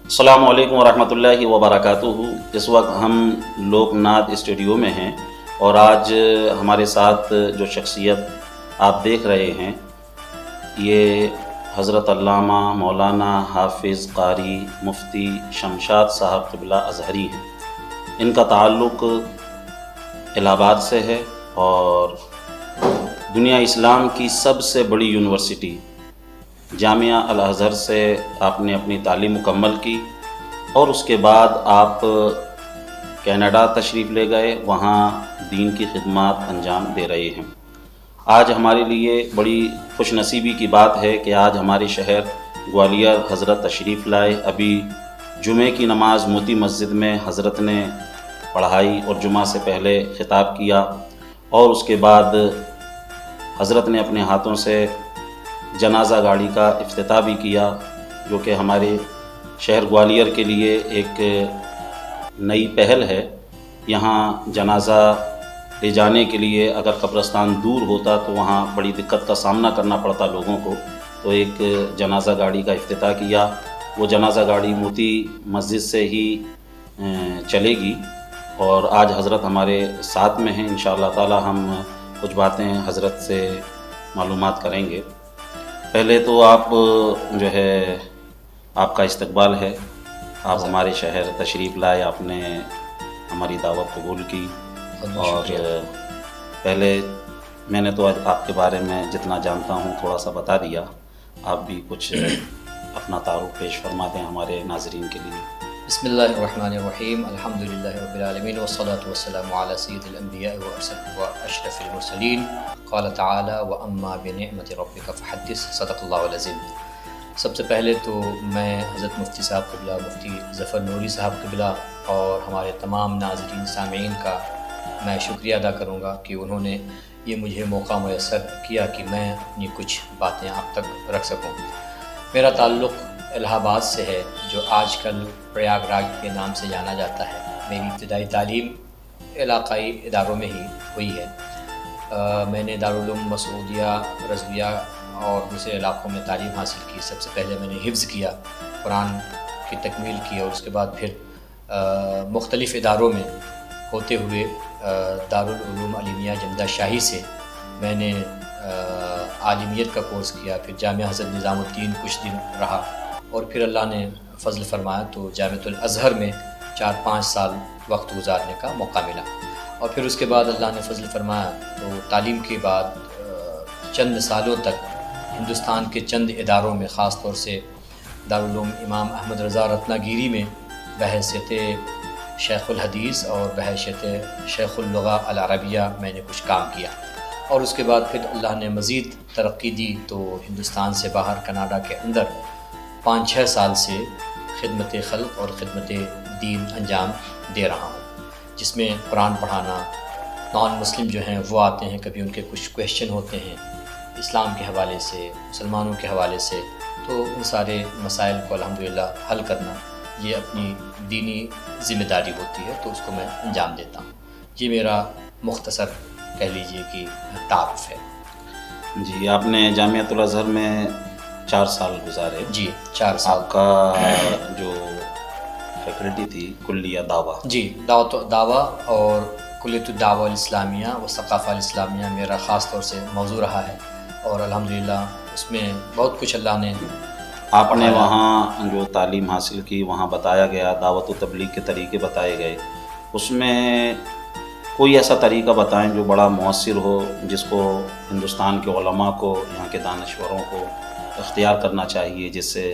السلام علیکم ورحمۃ اللہ وبرکاتہ۔ اس وقت ہم لوک نات اسٹوڈیو میں ہیں اور آج ہمارے ساتھ جو شخصیت آپ دیکھ رہے ہیں یہ حضرت علامہ مولانا حافظ قاری مفتی شمشاد صاحب قبلہ ازہری ہیں۔ ان کا تعلق الہ آباد سے ہے اور دنیا اسلام کی سب سے بڑی یونیورسٹی جامعہ الازہر سے آپ نے اپنی تعلیم مکمل کی اور اس کے بعد آپ کینیڈا تشریف لے گئے، وہاں دین کی خدمات انجام دے رہے ہیں۔ آج ہمارے لیے بڑی خوش نصیبی کی بات ہے کہ آج ہمارے شہر گوالیر حضرت تشریف لائے۔ ابھی جمعے کی نماز موتی مسجد میں حضرت نے پڑھائی اور جمعہ سے پہلے خطاب کیا اور اس کے بعد حضرت نے اپنے ہاتھوں سے جنازہ گاڑی کا افتتاح بھی کیا، جو کہ ہمارے شہر گوالیر کے لیے ایک نئی پہل ہے۔ یہاں جنازہ لے جانے کے لیے اگر قبرستان دور ہوتا تو وہاں بڑی دقت کا سامنا کرنا پڑتا لوگوں کو، تو ایک جنازہ گاڑی کا افتتاح کیا۔ وہ جنازہ گاڑی موتی مسجد سے ہی چلے گی اور آج حضرت ہمارے ساتھ میں ہیں۔ انشاءاللہ تعالی ہم کچھ باتیں حضرت سے معلومات کریں گے۔ پہلے تو آپ جو ہے آپ کا استقبال ہے، آپ ہمارے شہر تشریف لائے، آپ نے ہماری دعوت قبول کی اور پہلے میں نے تو آپ کے بارے میں جتنا جانتا ہوں تھوڑا سا بتا دیا، آپ بھی کچھ اپنا تعارف پیش فرما دیں ہمارے ناظرین کے لیے۔ بسم اللہ الرحمن الرحیم، الحمدللہ رب العالمین والصلاة والسلام علی سید الانبیاء واشرف المرسلین، قال تعالی واما بنعمت ربک فحدث، صدق اللہ العظیم۔ سب سے پہلے تو میں حضرت مفتی صاحب قبلہ مفتی ظفر نوری صاحب قبلہ اور ہمارے تمام ناظرین سامعین کا میں شکریہ ادا کروں گا کہ انہوں نے یہ مجھے موقع میسر کیا کہ میں اپنی کچھ باتیں آپ تک رکھ سکوں۔ میرا تعلق الہ آباد سے ہے، جو آج کل پریاگ راج کے نام سے جانا جاتا ہے۔ میری ابتدائی تعلیم علاقائی اداروں میں ہی ہوئی ہے۔ میں نے دارالعلوم مسعودیہ، رضویہ اور دوسرے علاقوں میں تعلیم حاصل کی۔ سب سے پہلے میں نے حفظ کیا، قرآن کی تکمیل کی اور اس کے بعد پھر مختلف اداروں میں ہوتے ہوئے دارالعلوم علیمیہ جمدہ شاہی سے میں نے عالمیت کا کورس کیا، پھر جامعہ حضرت نظام الدین کچھ دن رہا اور پھر اللہ نے فضل فرمایا تو جامعۃ الازہر میں 4-5 سال وقت گزارنے کا موقع ملا، اور پھر اس کے بعد اللہ نے فضل فرمایا تو تعلیم کے بعد چند سالوں تک ہندوستان کے چند اداروں میں، خاص طور سے دارالعلوم امام احمد رضا رتناگیری میں بحیثیت شیخ الحدیث اور بحیثیت شیخ اللغہ العربیہ میں نے کچھ کام کیا، اور اس کے بعد پھر اللہ نے مزید ترقی دی تو ہندوستان سے باہر کینیڈا کے اندر 5-6 سال سے خدمت خلق اور خدمت دین انجام دے رہا ہوں، جس میں قرآن پڑھانا، نان مسلم جو ہیں وہ آتے ہیں، کبھی ان کے کچھ کویشچن ہوتے ہیں اسلام کے حوالے سے، مسلمانوں کے حوالے سے، تو ان سارے مسائل کو الحمدللہ حل کرنا یہ اپنی دینی ذمہ داری ہوتی ہے، تو اس کو میں انجام دیتا ہوں۔ یہ میرا مختصر کہہ لیجئے کہ تعارف ہے۔ جی، آپ نے جامعۃ الازہر میں 4 سال گزارے۔ جی 4 سال۔ آپ کا جو فیکلٹی تھی کلیہ دعویٰ؟ جی، دعویٰ اور کلیۃ الدعوہ الاسلامیہ و ثقافہ الاسلامیہ میرا خاص طور سے موضوع رہا ہے، اور الحمدللہ اس میں بہت کچھ اللہ نے آپ نے وہاں جو تعلیم حاصل کی وہاں بتایا گیا، دعوت و تبلیغ کے طریقے بتائے گئے، اس میں کوئی ایسا طریقہ بتائیں جو بڑا مؤثر ہو، جس کو ہندوستان کے علماء کو، یہاں کے دانشوروں کو اختیار کرنا چاہیے، جس سے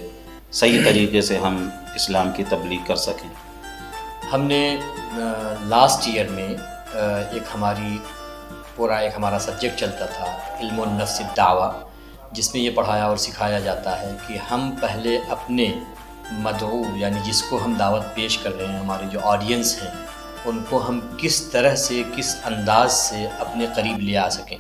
صحیح طریقے سے ہم اسلام کی تبلیغ کر سکیں۔ ہم نے لاسٹ ایئر میں ایک ہمارا سبجیکٹ چلتا تھا علم النفس الدعوہ، جس میں یہ پڑھایا اور سکھایا جاتا ہے کہ ہم پہلے اپنے مدعو، یعنی جس کو ہم دعوت پیش کر رہے ہیں، ہمارے جو آڈینس ہیں، ان کو ہم کس طرح سے، کس انداز سے اپنے قریب لے آ سکیں۔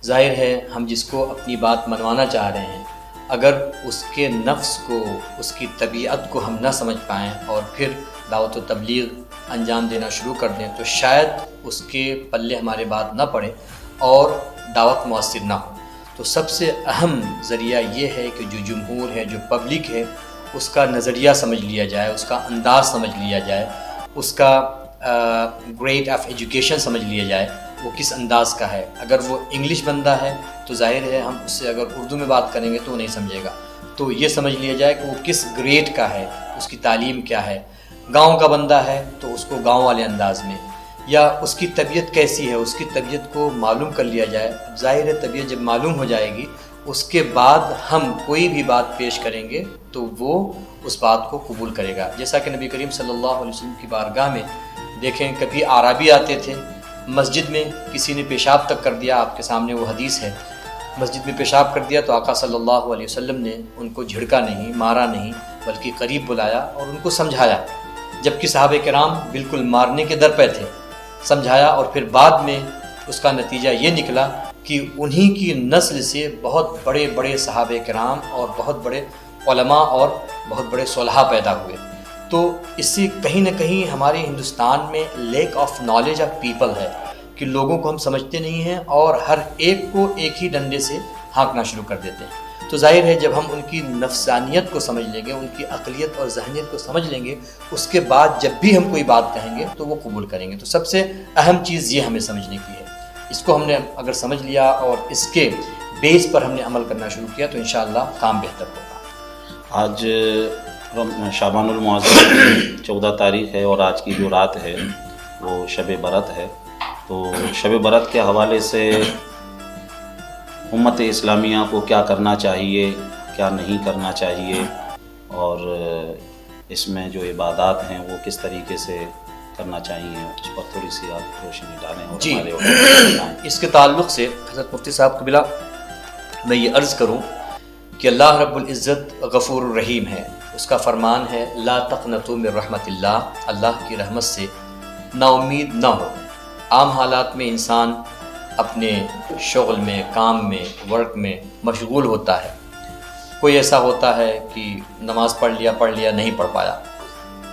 ظاہر ہے ہم جس کو اپنی بات منوانا چاہ رہے ہیں، اگر اس کے نفس کو، اس کی طبیعت کو ہم نہ سمجھ پائیں اور پھر دعوت و تبلیغ انجام دینا شروع کر دیں تو شاید اس کے پلے ہمارے بات نہ پڑے اور دعوت مؤثر نہ ہو۔ تو سب سے اہم ذریعہ یہ ہے کہ جو جمہور ہے، جو پبلک ہے، اس کا نظریہ سمجھ لیا جائے، اس کا انداز سمجھ لیا جائے، اس کا گریڈ آف ایجوکیشن سمجھ لیا جائے، وہ کس انداز کا ہے۔ اگر وہ انگلش بندہ ہے تو ظاہر ہے ہم اس سے اگر اردو میں بات کریں گے تو وہ نہیں سمجھے گا، تو یہ سمجھ لیا جائے کہ وہ کس گریڈ کا ہے، اس کی تعلیم کیا ہے۔ گاؤں کا بندہ ہے تو اس کو گاؤں والے انداز میں، یا اس کی طبیعت کیسی ہے، اس کی طبیعت کو معلوم کر لیا جائے۔ اب ظاہر ہے طبیعت جب معلوم ہو جائے گی اس کے بعد ہم کوئی بھی بات پیش کریں گے تو وہ اس بات کو قبول کرے گا۔ جیسا کہ نبی کریم صلی اللہ علیہ وسلم کی بارگاہ میں دیکھیں کبھی اعرابی آتے تھے، مسجد میں کسی نے پیشاب تک کر دیا، آپ کے سامنے وہ حدیث ہے، مسجد میں پیشاب کر دیا تو آقا صلی اللہ علیہ وسلم نے ان کو جھڑکا نہیں، مارا نہیں، بلکہ قریب بلایا اور ان کو سمجھایا، جبکہ صحابہ کرام بالکل مارنے کے در پہ تھے، سمجھایا، اور پھر بعد میں اس کا نتیجہ یہ نکلا کہ انہی کی نسل سے بہت بڑے بڑے صحابہ کرام اور بہت بڑے علماء اور بہت بڑے صلحاء پیدا ہوئے۔ تو اس سے کہیں نہ کہیں ہمارے ہندوستان میں lack of knowledge of people ہے کہ لوگوں کو ہم سمجھتے نہیں ہیں اور ہر ایک کو ایک ہی ڈنڈے سے ہانکنا شروع کر دیتے ہیں۔ تو ظاہر ہے جب ہم ان کی نفسانیت کو سمجھ لیں گے، ان کی عقلیت اور ذہنیت کو سمجھ لیں گے، اس کے بعد جب بھی ہم کوئی بات کہیں گے تو وہ قبول کریں گے۔ تو سب سے اہم چیز یہ ہمیں سمجھنے کی ہے، اس کو ہم نے اگر سمجھ لیا اور اس کے بیس پر ہم نے عمل کرنا شروع کیا تو انشاءاللہ کام بہتر ہوگا۔ آج شعبان المعظم کی 14 تاریخ ہے اور آج کی جو رات ہے وہ شب برات ہے، تو شب برات کے حوالے سے امت اسلامیہ کو کیا کرنا چاہیے، کیا نہیں کرنا چاہیے، اور اس میں جو عبادات ہیں وہ کس طریقے سے کرنا چاہیے، اس پر تھوڑی سی آپ روشنی ڈالیں اور جی ہمارے اس کے تعلق سے حضرت مفتی صاحب قبلہ میں یہ عرض کروں کہ اللہ رب العزت غفور الرحیم ہے، اس کا فرمان ہے لا تقنطوا من رحمت اللہ، اللہ کی رحمت سے نا امید نہ ہو۔ عام حالات میں انسان اپنے شغل میں، کام میں، ورک میں مشغول ہوتا ہے، کوئی ایسا ہوتا ہے کہ نماز پڑھ لیا نہیں پڑھ پایا،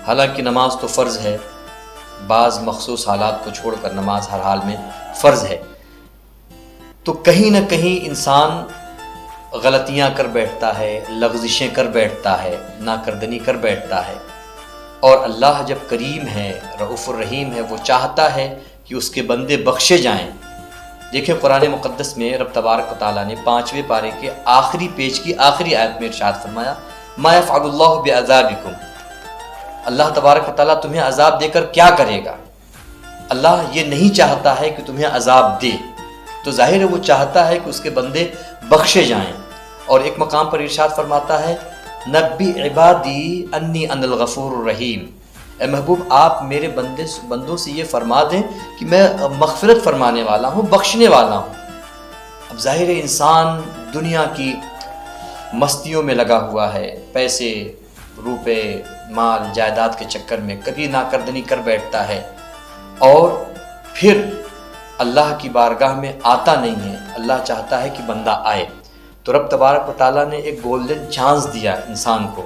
حالانکہ نماز تو فرض ہے، بعض مخصوص حالات کو چھوڑ کر نماز ہر حال میں فرض ہے۔ تو کہیں نہ کہیں انسان غلطیاں کر بیٹھتا ہے، لغزشیں کر بیٹھتا ہے، ناکردنی کر بیٹھتا ہے، اور اللہ جب کریم ہے، رؤوف الرحیم ہے، وہ چاہتا ہے کہ اس کے بندے بخشے جائیں۔ دیکھیں قرآن مقدس میں رب تبارک و تعالیٰ نے 5ویں پارے کے آخری پیج کی آخری آیت میں ارشاد فرمایا ما یفعل اللہ بعذابکم، اللہ تبارک و تعالیٰ تمہیں عذاب دے کر کیا کرے گا؟ اللہ یہ نہیں چاہتا ہے کہ تمہیں عذاب دے، تو ظاہر ہے وہ چاہتا ہے کہ اس کے بندے بخشے جائیں۔ اور ایک مقام پر ارشاد فرماتا ہے نبی عبادی انی انا الغفور الرحیم، اے محبوب آپ میرے بندوں سے یہ فرما دیں کہ میں مغفرت فرمانے والا ہوں، بخشنے والا ہوں۔ اب ظاہر ہے انسان دنیا کی مستیوں میں لگا ہوا ہے، پیسے، روپے، مال، جائیداد کے چکر میں کبھی ناکردنی کر بیٹھتا ہے اور پھر اللہ کی بارگاہ میں آتا نہیں ہے۔ اللہ چاہتا ہے کہ بندہ آئے، تو رب تبارک و تعالیٰ نے ایک گولڈن چانس دیا انسان کو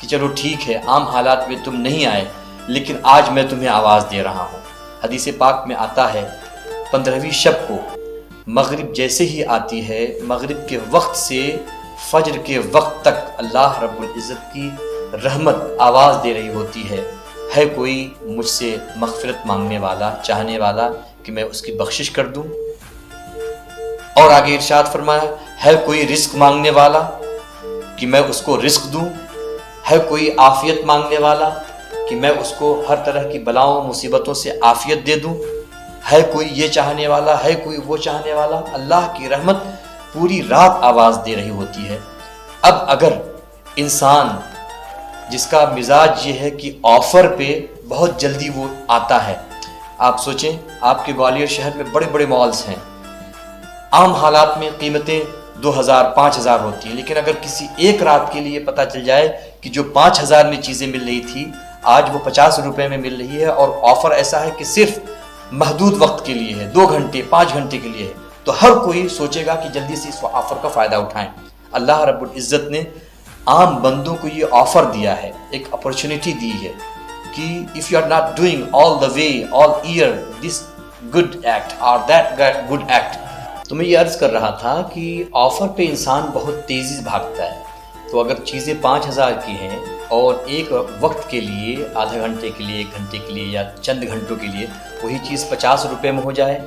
کہ چلو ٹھیک ہے، عام حالات میں تم نہیں آئے لیکن آج میں تمہیں آواز دے رہا ہوں۔ حدیث پاک میں آتا ہے 15ویں شب کو مغرب جیسے ہی آتی ہے، مغرب کے وقت سے فجر کے وقت تک اللہ رب العزت کی رحمت آواز دے رہی ہوتی ہے کوئی مجھ سے مغفرت مانگنے والا، چاہنے والا کہ میں اس کی بخشش کر دوں؟ اور آگے ارشاد فرمایا ہے کوئی رزق مانگنے والا کہ میں اس کو رزق دوں؟ ہے کوئی عافیت مانگنے والا کہ میں اس کو ہر طرح کی بلاؤں مصیبتوں سے عافیت دے دوں؟ ہے کوئی یہ چاہنے والا، ہے کوئی وہ چاہنے والا؟ اللہ کی رحمت پوری رات آواز دے رہی ہوتی ہے۔ اب اگر انسان جس کا مزاج یہ ہے کہ آفر پہ بہت جلدی وہ آتا ہے، آپ سوچیں آپ کے گوالیر شہر میں بڑے بڑے مالز ہیں، عام حالات میں قیمتیں 2000 5000 ہوتی ہیں، لیکن اگر کسی ایک رات کے لیے پتہ چل جائے کہ جو 5000 میں چیزیں مل رہی تھی آج وہ 50 روپے میں مل رہی ہے، اور آفر ایسا ہے کہ صرف محدود وقت کے لیے ہے، 2 گھنٹے 5 گھنٹے کے لیے ہے، تو ہر کوئی سوچے گا کہ جلدی سے اس آفر کا فائدہ اٹھائیں۔ اللہ رب العزت نے عام بندوں کو یہ آفر دیا ہے، ایک اپرچونٹی دی ہے کہ if you are not doing all the way all year this good act or that good act، تو میں یہ عرض کر رہا تھا کہ آفر پہ انسان بہت تیزی سے بھاگتا ہے، تو اگر چیزیں 5,000 کی ہیں اور ایک وقت کے لیے آدھا گھنٹے کے لیے 1 گھنٹے کے لیے یا چند گھنٹوں کے لیے وہی چیز 50 روپے میں ہو جائے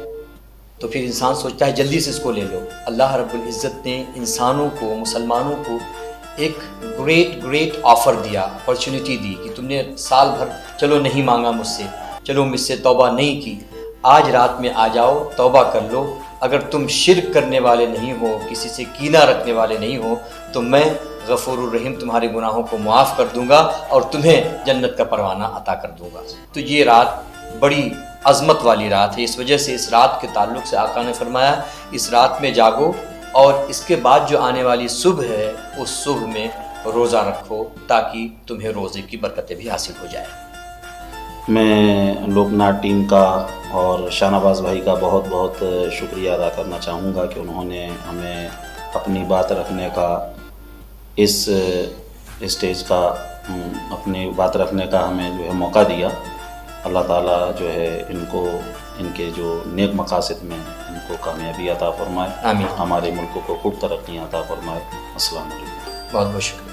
تو پھر انسان سوچتا ہے جلدی سے اس کو لے لو۔ اللہ رب العزت نے انسانوں کو، مسلمانوں کو ایک گریٹ آفر دیا، اپرچونٹی دی کہ تم نے سال بھر چلو نہیں مانگا مجھ سے، چلو مجھ سے توبہ نہیں کی، آج رات میں آ جاؤ توبہ کر لو۔ اگر تم شرک کرنے والے نہیں ہو، کسی سے کینہ رکھنے والے نہیں ہو، تو میں غفور الرحیم تمہارے گناہوں کو معاف کر دوں گا اور تمہیں جنت کا پروانہ عطا کر دوں گا۔ تو یہ رات بڑی عظمت والی رات ہے، اس وجہ سے اس رات کے تعلق سے آقا نے فرمایا اس رات میں جاگو اور اس کے بعد جو آنے والی صبح ہے اس صبح میں روزہ رکھو تاکہ تمہیں روزے کی برکتیں بھی حاصل ہو جائیں۔ میں لوک ناٹ ٹیم کا اور شاہ نواز بھائی کا بہت بہت شکریہ ادا کرنا چاہوں گا کہ انہوں نے ہمیں اپنی بات رکھنے کا، اس اسٹیج کا اپنی بات رکھنے کا ہمیں جو ہے موقع دیا۔ اللہ تعالیٰ جو ہے ان کو ان کے جو نیک مقاصد میں ان کو کامیابی عطا فرمائے، آمین۔ ہمارے ملک کو خوب ترقی عطا فرمائے۔ السلام علیکم۔ بہت بہت شکریہ۔